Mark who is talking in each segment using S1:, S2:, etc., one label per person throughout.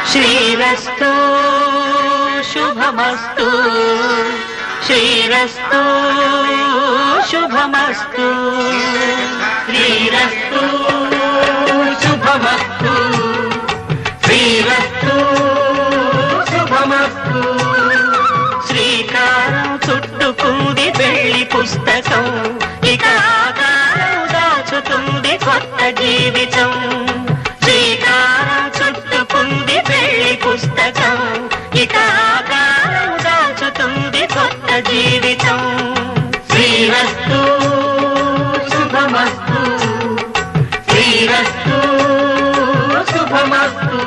S1: శ్రీరస్తు శుభమస్తు శ్రీరస్తు శుభమస్తు శ్రీరస్తు శుభమస్తు శ్రీరస్తు శుభమస్తు శ్రీకారం చుట్టుకుంది పెళ్లి పుస్తకం ఇక ఆకారం దాచుతుంది కొత్త జీవితం శ్రీకారం చుట్టుకుంది పెళ్లి పుస్తకం ఇక ఆకారం దాచుతుంది కొత్త జీవితం శ్రీరస్తు శుభమస్తు శ్రీరస్తు శుభమస్తు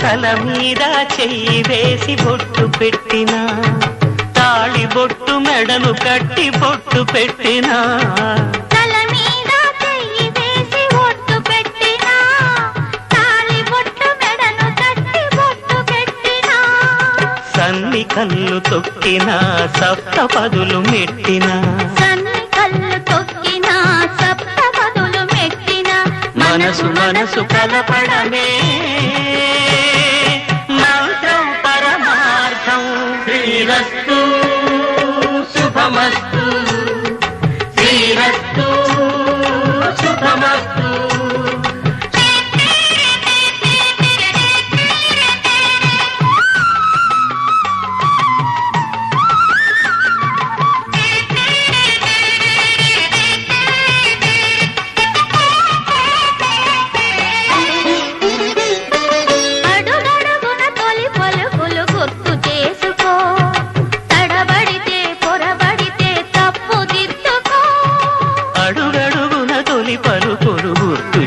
S1: తల మీద చెయ్యి వేసి బొట్టు పెట్టినా తాళి బొట్టు మెడను కట్టి బొట్టు పెట్టినా
S2: తల మీద చెయ్యి వేసి బొట్టు పెట్టినా తాళి బొట్టు మెడను కట్టి బొట్టు పెట్టినా
S1: సన్ని కళ్ళు తొక్కినా సప్త పదులు మెట్టినా
S2: సన్ని కళ్ళు తొక్కినా సప్త పదులు మెట్టినా
S1: మనసు మనసు కలపడమే మంత్రం పరమార్థం శ్రీరస్తు శుభమస్తు శ్రీరస్తు శుభమస్తు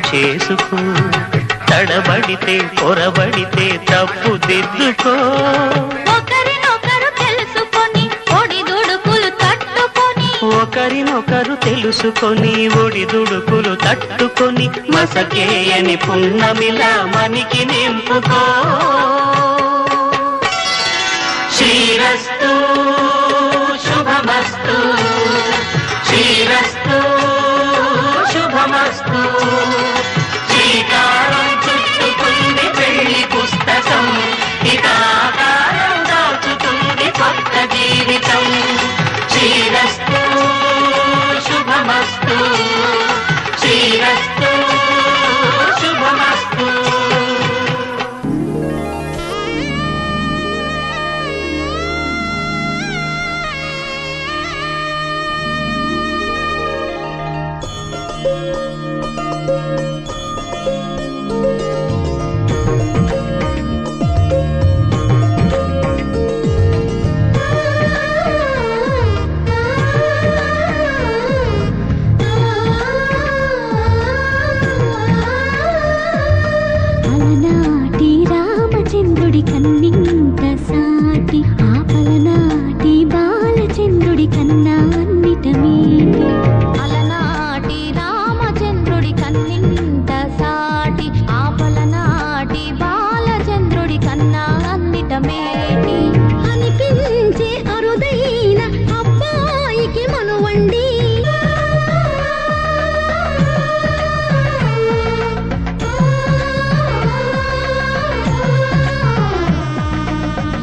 S1: చేసుకో తడబడితే పొరబడితే తప్పు దిద్దుకో
S2: ఒకరినొకరు తెలుసుకొని ఒడిదుడుకులు తట్టుకొని
S1: ఒకరినొకరు తెలుసుకొని ఒడిదుడుకులు తట్టుకొని మసకేయని పున్నమిలా మనికి నింపుకో శ్రీరస్తు శుభమస్తు శ్రీరస్తు శుభమస్తు శ్రీకారం చుట్టుకుంది పెళ్లి పుస్తకం ఇక ఆకారం దాచుతుంది కొత్త జీవితం శ్రీరస్తు శుభమస్తు శ్రీరస్తు శుభమస్తు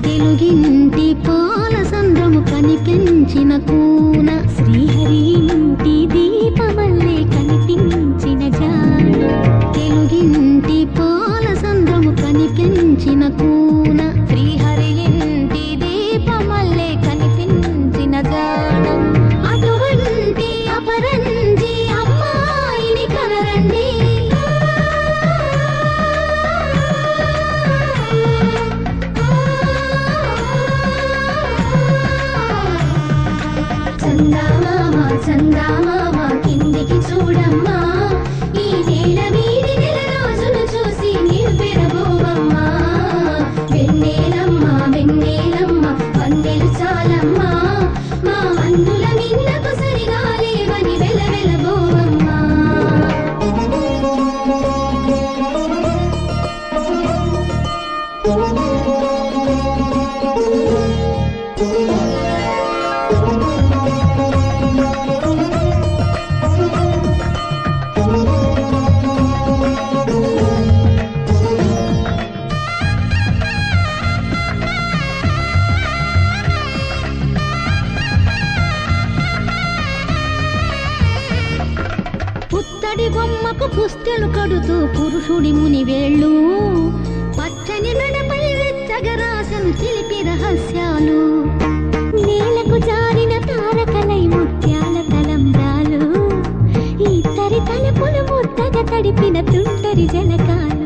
S2: తెలుగింటి పాల సంద్రము కనిపించిన కూన శ్రీహరి ఇంటి దీపమల్లే కనిపించిన జాడ తెలుగింటి పాల సంద్రము కనిపించిన కూన శ్రీహరి ఇంటి దీపమల్లే కనిపించిన జాడ అటువంటి అపరంజి అమ్మాయిని కనరండి చందామామ పుస్తెలు కడుతూ పురుషుడి ముని వేళ్ళు పచ్చని మెడపై వెచ్చగరాసను చిలిపి రహస్యాలు నేలకు జారిన తారకలై ముత్యాల తలంబ్రాలు ఇద్దరి తలపులు ముద్దగా తడిపిన తుంటరి జలకాలు